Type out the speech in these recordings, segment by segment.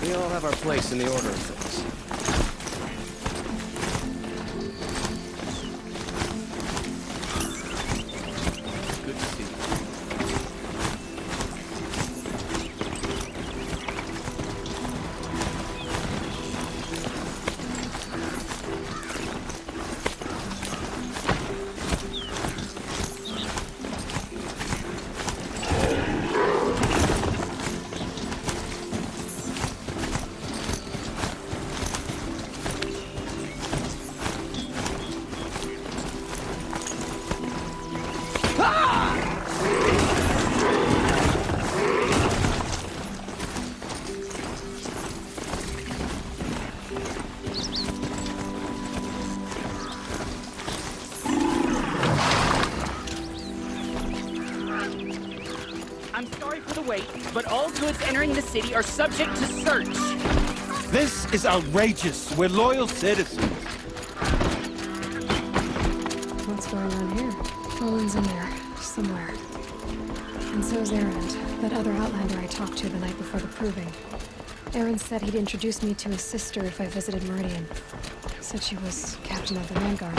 We all have our place in the order of things. Good to see you. I'm sorry for the wait, but all goods entering the city are subject to search. This is outrageous. We're loyal citizens. What's going on here? Owen's in there, somewhere. And so's Erend, that other Outlander I talked to the night before the proving. Erend said he'd introduce me to his sister if I visited Meridian. Said she was captain of the Vanguard.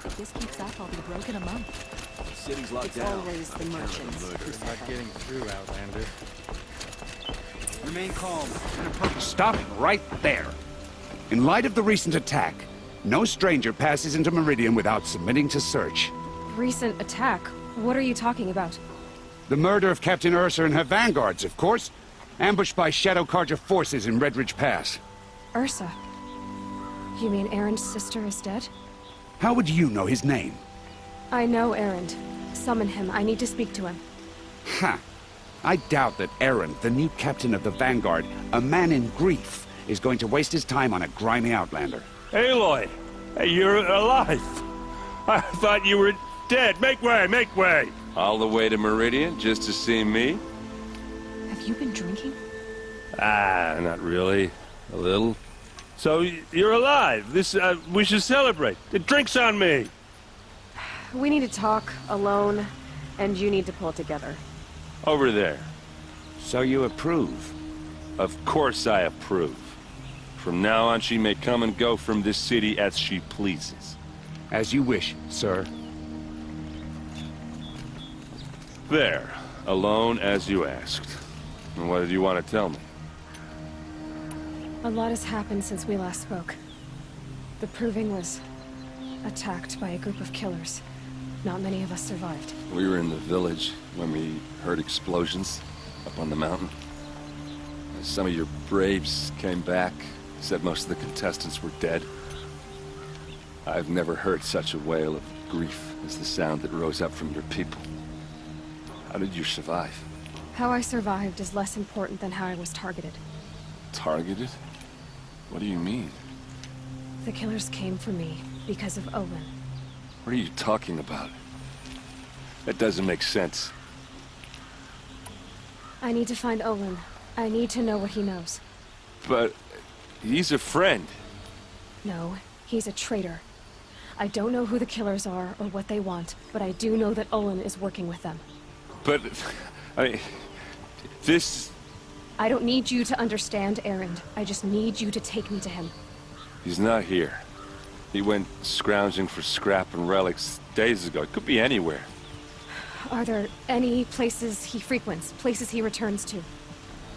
If this keeps up, I'll be broke in a month. City's locked It's down. always the merchants who Not suffer. getting through, Outlander. Remain calm. Stop right there. In light of the recent attack, no stranger passes into Meridian without submitting to search. Recent attack? What are you talking about? The murder of Captain Ursa and her vanguards, of course. Ambushed by Shadow Carja forces in Redridge Pass. Ursa. You mean Erend's sister is dead? How would you know his name? I know Erend. Summon him. I need to speak to him. Ha! I doubt that Erend, the new captain of the Vanguard, a man in grief, is going to waste his time on a grimy Outlander. Aloy! Hey, you're alive! I thought you were dead. Make way, make way! All the way to Meridian just to see me? Have you been drinking? Ah, not really. A little. So, you're alive. We should celebrate. The drink's on me! We need to talk, alone, and you need to pull it together. Over there. So you approve? Of course I approve. From now on, she may come and go from this city as she pleases. As you wish, sir. There. Alone as you asked. And what did you want to tell me? A lot has happened since we last spoke. The Proving was attacked by a group of killers. Not many of us survived. We were in the village when we heard explosions up on the mountain. Some of your braves came back, said most of the contestants were dead. I've never heard such a wail of grief as the sound that rose up from your people. How did you survive? How I survived is less important than how I was targeted. Targeted? What do you mean? The killers came for me because of Owen. What are you talking about? That doesn't make sense. I need to find Owen. I need to know what he knows. But he's a friend. No, he's a traitor. I don't know who the killers are or what they want, but I do know that Owen is working with them. But, this... I don't need you to understand Erend. I just need you to take me to him. He's not here. He went scrounging for scrap and relics days ago. It could be anywhere. Are there any places he frequents, places he returns to?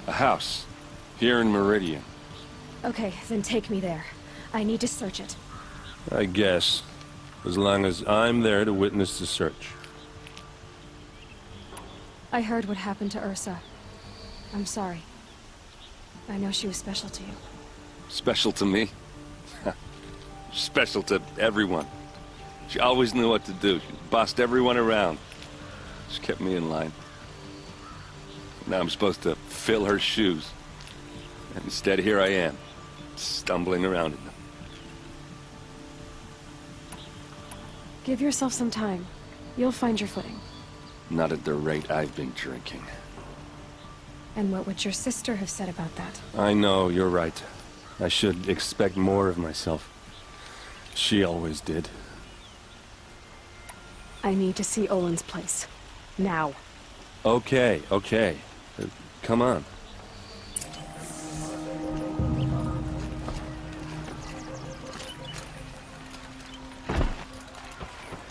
A house. Here in Meridian. Okay, then take me there. I need to search it. I guess. As long as I'm there to witness the search. I heard what happened to Ursa. I'm sorry. I know she was special to you. Special to me? Special to everyone. She always knew what to do. She bossed everyone around. She kept me in line. Now I'm supposed to fill her shoes. And instead, here I am, stumbling around in them. Give yourself some time. You'll find your footing. Not at the rate I've been drinking. And what would your sister have said about that? I know, you're right. I should expect more of myself. She always did. I need to see Olin's place. Now. Okay, okay. Come on.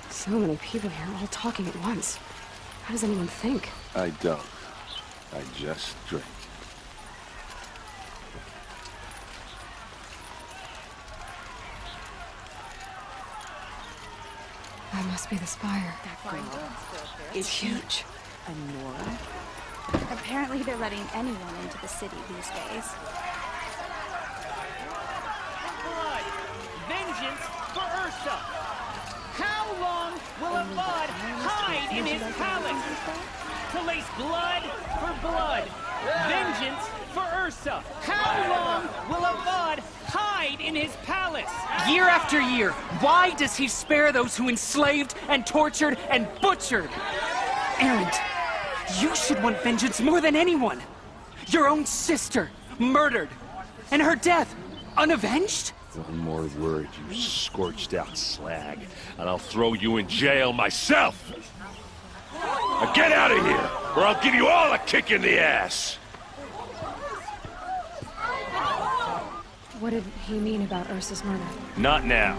So many people here, all talking at once. How does anyone think? I don't. I just drink. That must be the spire. It's huge. Nora? Apparently they're letting anyone into the city these days. Blood! Vengeance for Ursa! How long will a god hide in his palace? To lace blood for blood. Vengeance for Ursa. How long will a god hide in his palace? Year after year, why does he spare those who enslaved and tortured and butchered? Erend, you should want vengeance more than anyone. Your own sister, murdered, and her death, unavenged? One more word, you scorched-out slag, and I'll throw you in jail myself! Now get out of here, or I'll give you all a kick in the ass! What did he mean about Ursa's murder? Not now.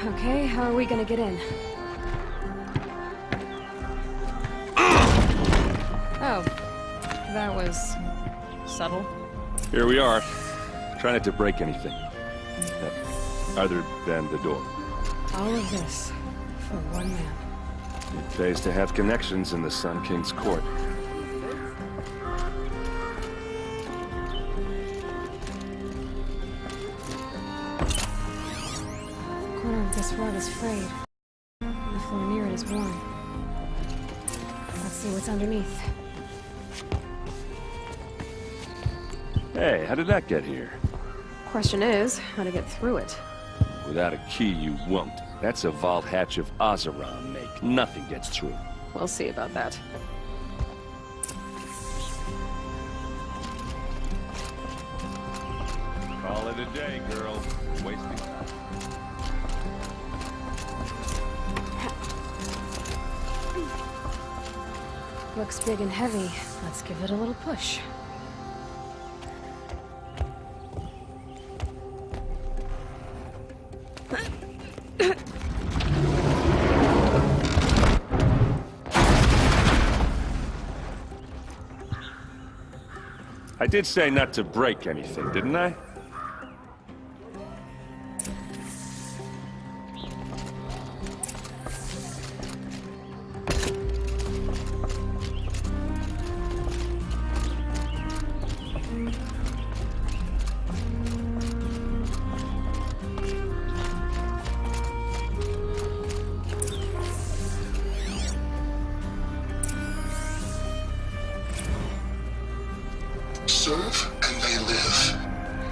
Okay, how are we gonna get in? Oh, that was subtle. Here we are. Try not to break anything. Other than the door. All of this for one man. It pays to have connections in the Sun King's court. The corner of this rug is frayed. And the floor near it is worn. Let's see what's underneath. Hey, how did that get here? Question is, how to get through it. Without a key, you won't. That's a vault hatch of Azeron make. Nothing gets through. We'll see about that. Call it a day, girl. Wasting time. Looks big and heavy. Let's give it a little push. I did say not to break anything, didn't I? Serve and they live.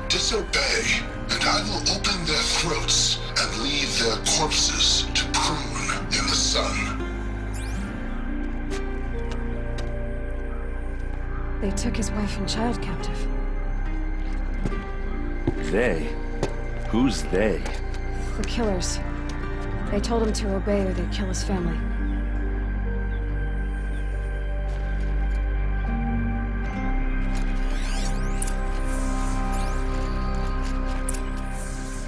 Disobey, and I will open their throats and leave their corpses to prune in the sun. They took his wife and child captive. They? Who's they? The killers. They told him to obey or they'd kill his family.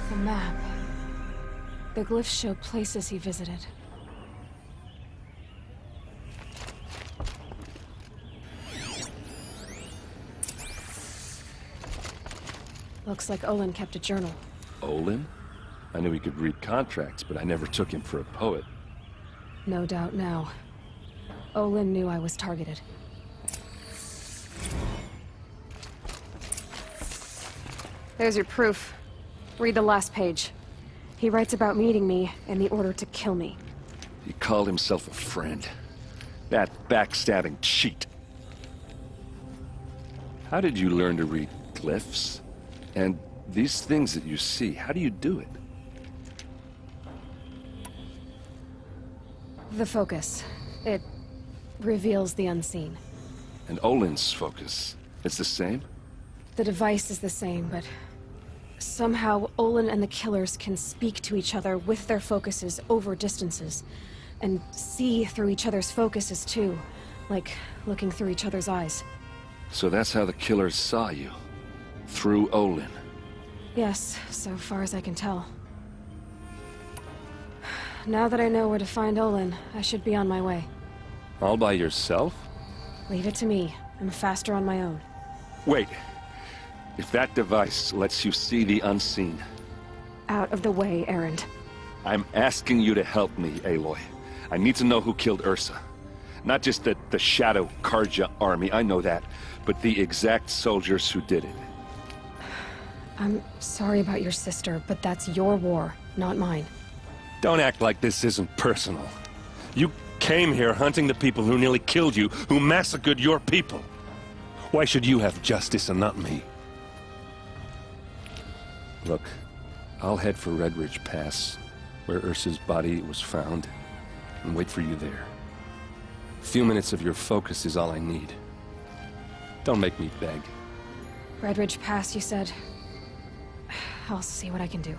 The map. The glyphs show places he visited. Looks like Olin kept a journal. Olin? I knew he could read contracts, but I never took him for a poet. No doubt now. Olin knew I was targeted. There's your proof. Read the last page. He writes about meeting me and the order to kill me. He called himself a friend. That backstabbing cheat. How did you learn to read glyphs? And these things that you see, how do you do it? The focus. It reveals the unseen. And Olin's focus, it's the same? The device is the same, but somehow Olin and the killers can speak to each other with their focuses over distances, and see through each other's focuses too, like looking through each other's eyes. So that's how the killers saw you. Through Olin. Yes, so far as I can tell. Now that I know where to find Olin, I should be on my way. All by yourself? Leave it to me. I'm faster on my own. Wait. If that device lets you see the unseen... Out of the way, Erend. I'm asking you to help me, Aloy. I need to know who killed Ursa. Not just the Shadow Karja army, I know that, but the exact soldiers who did it. I'm sorry about your sister, but that's your war, not mine. Don't act like this isn't personal. You came here hunting the people who nearly killed you, who massacred your people. Why should you have justice and not me? Look, I'll head for Red Ridge Pass, where Ursa's body was found, and wait for you there. A few minutes of your focus is all I need. Don't make me beg. Red Ridge Pass, you said? I'll see what I can do.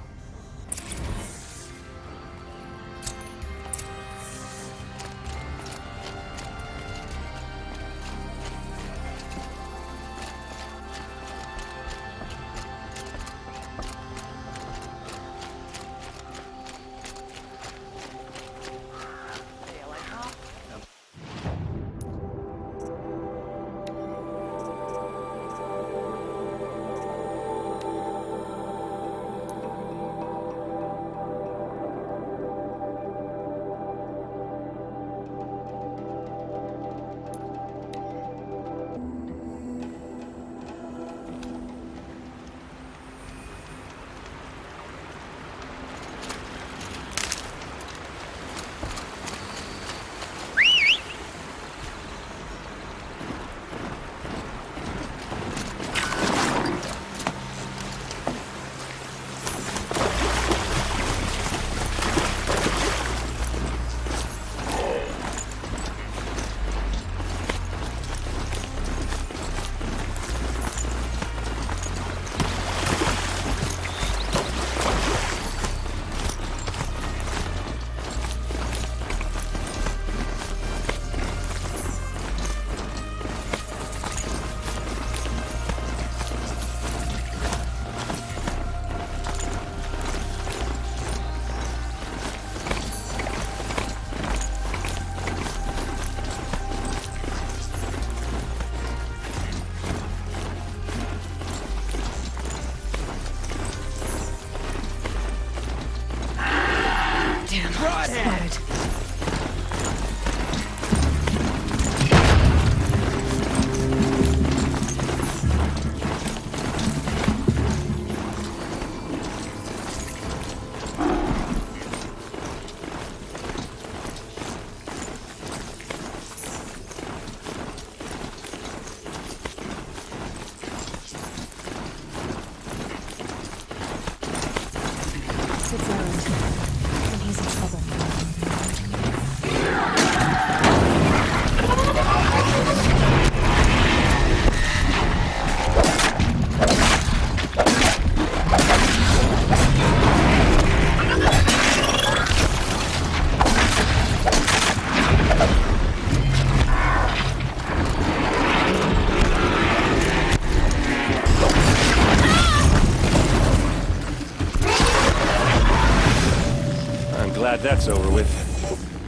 Glad that's over with.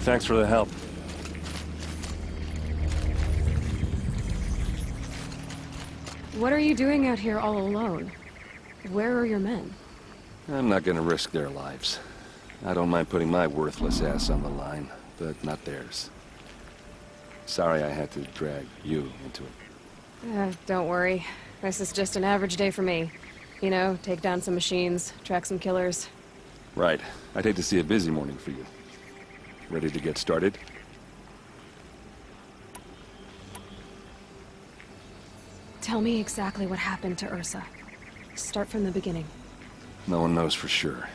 Thanks for the help. What are you doing out here all alone? Where are your men? I'm not gonna risk their lives. I don't mind putting my worthless ass on the line, but not theirs. Sorry I had to drag you into it. Don't worry. This is just an average day for me. You know, take down some machines, track some killers. Right. I'd hate to see a busy morning for you. Ready to get started? Tell me exactly what happened to Ursa. Start from the beginning. No one knows for sure.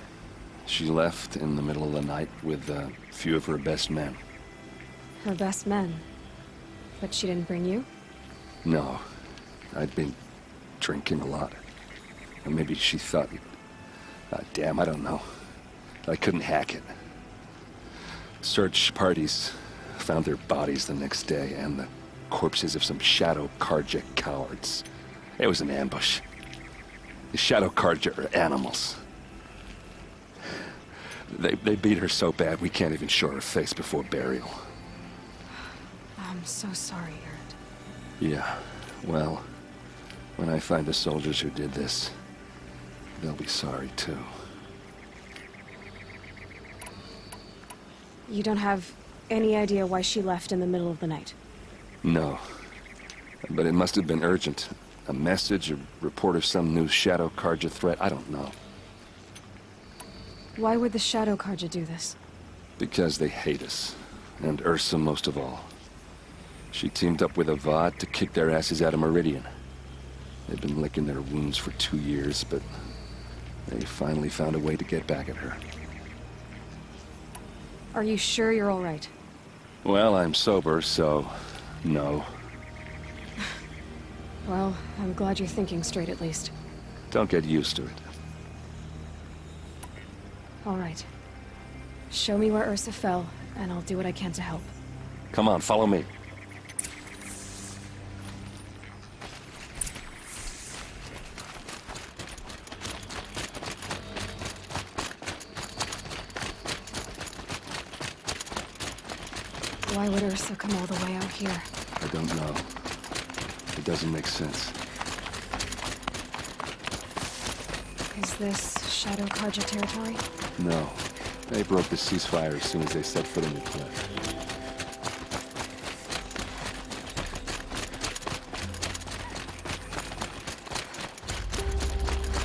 She left in the middle of the night with a few of her best men. Her best men? But she didn't bring you? No. I'd been drinking a lot. Or maybe she thought... damn, I don't know. I couldn't hack it. Search parties found their bodies the next day and the corpses of some Shadow Karja cowards. It was an ambush. The Shadow Karja are animals. They beat her so bad we can't even show her face before burial. I'm so sorry, Aaron. Yeah, well, when I find the soldiers who did this, they'll be sorry too. You don't have any idea why she left in the middle of the night? No. But it must have been urgent. A message, a report of some new Shadow Karja threat, I don't know. Why would the Shadow Karja do this? Because they hate us. And Ursa most of all. She teamed up with Avad to kick their asses out of Meridian. They've been licking their wounds for 2 years, but they finally found a way to get back at her. Are you sure you're all right? Well, I'm sober, so... no. Well, I'm glad you're thinking straight at least. Don't get used to it. All right. Show me where Ursa fell, and I'll do what I can to help. Come on, follow me. Why would Ursa come all the way out here? I don't know. It doesn't make sense. Is this Shadow Karja territory? No. They broke the ceasefire as soon as they set foot in the cliff.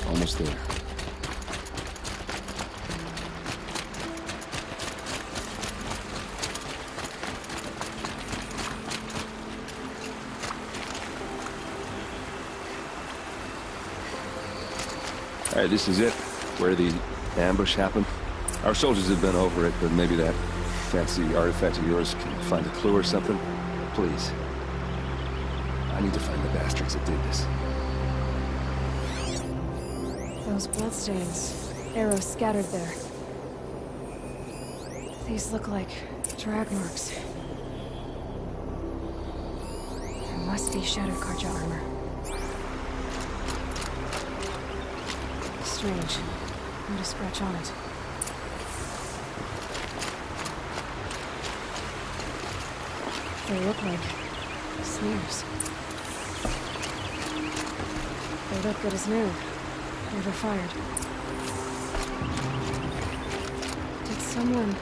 Almost there. All right, this is it, where the ambush happened. Our soldiers have been over it, but maybe that fancy artifact of yours can find a clue or something. Please. I need to find the bastards that did this. Those bloodstains, arrows scattered there. These look like drag marks. There must be Shadow Karja armor. Strange. Not a scratch on it. They look like smears. They look good as new. Never fired. Did someone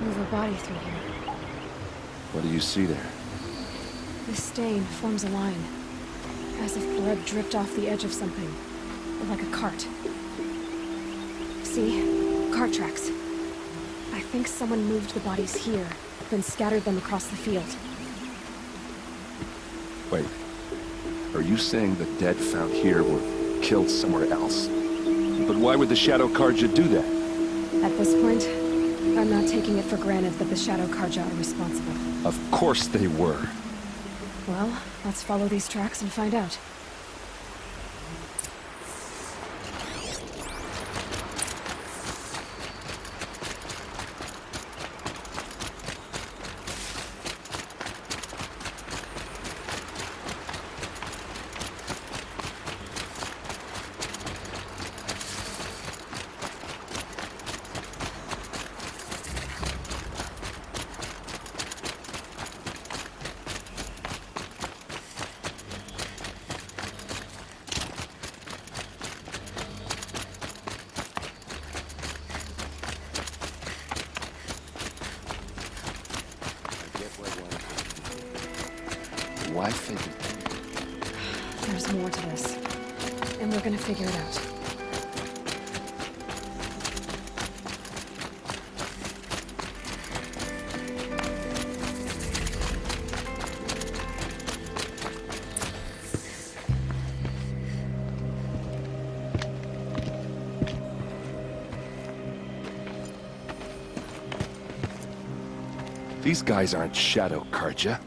move a body through here? What do you see there? This stain forms a line, as if blood dripped off the edge of something, like a cart. See? Cart tracks. I think someone moved the bodies here, then scattered them across the field. Wait. Are you saying the dead found here were killed somewhere else? But why would the Shadow Karja do that? At this point, I'm not taking it for granted that the Shadow Karja are responsible. Of course they were. Well, let's follow these tracks and find out. Why figure? There's more to this, and we're gonna figure it out. These guys aren't Shadow Karja.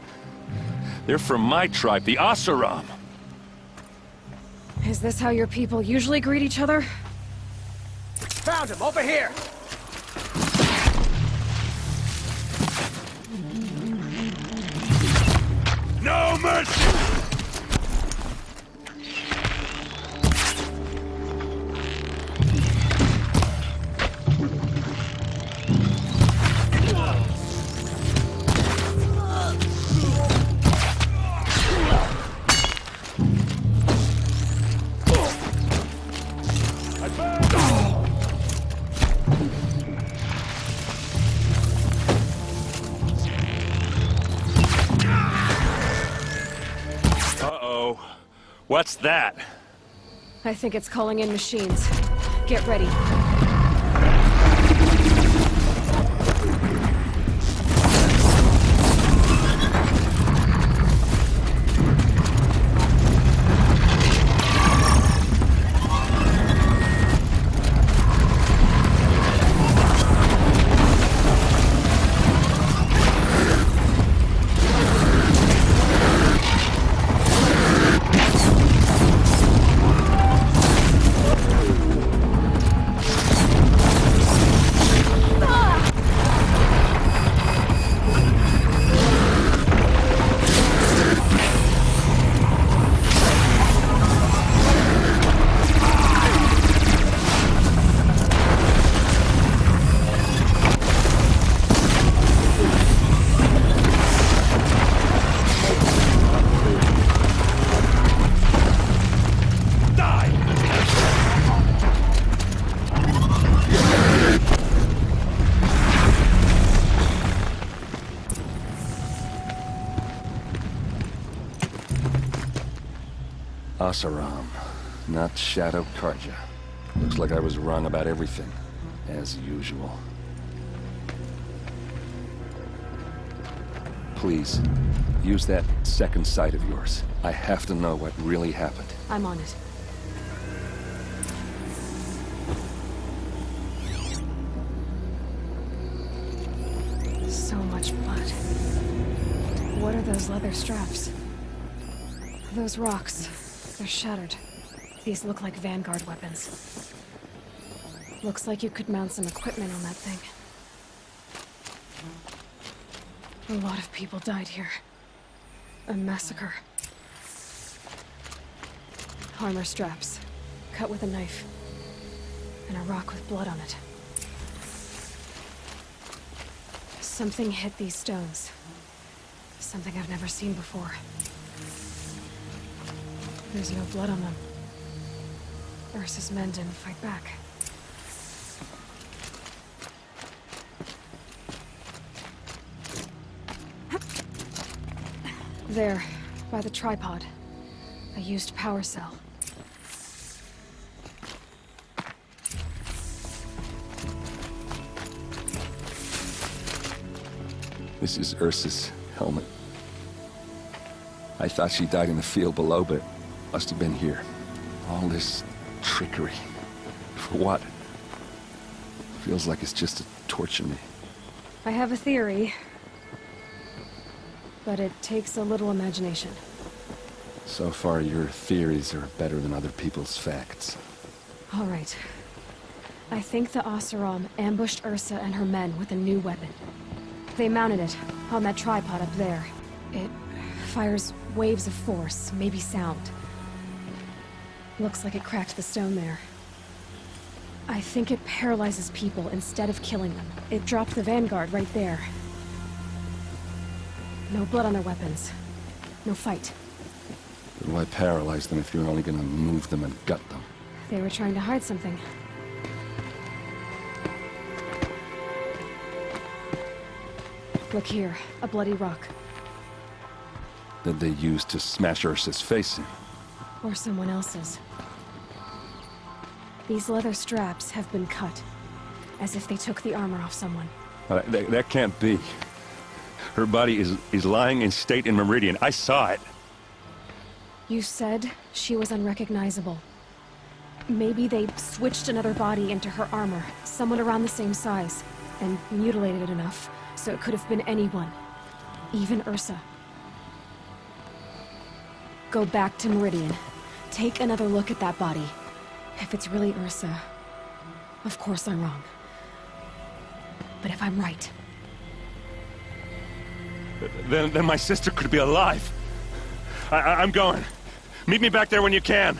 They're from my tribe, the Oseram. Is this how your people usually greet each other? Found him, over here! No mercy! Uh-oh. What's that? I think it's calling in machines. Get ready. Oseram, not Shadow Karja. Looks like I was wrong about everything, as usual. Please, use that second sight of yours. I have to know what really happened. I'm on it. So much blood. What are those leather straps? Those rocks. They're shattered. These look like Vanguard weapons. Looks like you could mount some equipment on that thing. A lot of people died here. A massacre. Armor straps, cut with a knife, and a rock with blood on it. Something hit these stones. Something I've never seen before. There's no blood on them. Ursa's men didn't fight back. There, by the tripod. A used power cell. This is Ursa's helmet. I thought she died in the field below, but must have been here. All this trickery. For what? Feels like it's just to torture me. I have a theory, but it takes a little imagination. So far, your theories are better than other people's facts. All right. I think the Oseram ambushed Ursa and her men with a new weapon. They mounted it on that tripod up there. It fires waves of force, maybe sound. Looks like it cracked the stone there. I think it paralyzes people instead of killing them. It dropped the Vanguard right there. No blood on their weapons. No fight. But why paralyze them if you're only gonna move them and gut them? They were trying to hide something. Look here, a bloody rock. That they used to smash Ursa's face in. Or someone else's. These leather straps have been cut, as if they took the armor off someone. That can't be. Her body is lying in state in Meridian. I saw it. You said she was unrecognizable. Maybe they switched another body into her armor, someone around the same size, and mutilated it enough, so it could have been anyone. Even Ursa. Go back to Meridian. Take another look at that body. If it's really Ursa, of course I'm wrong. But if I'm right, Then my sister could be alive. I'm going. Meet me back there when you can.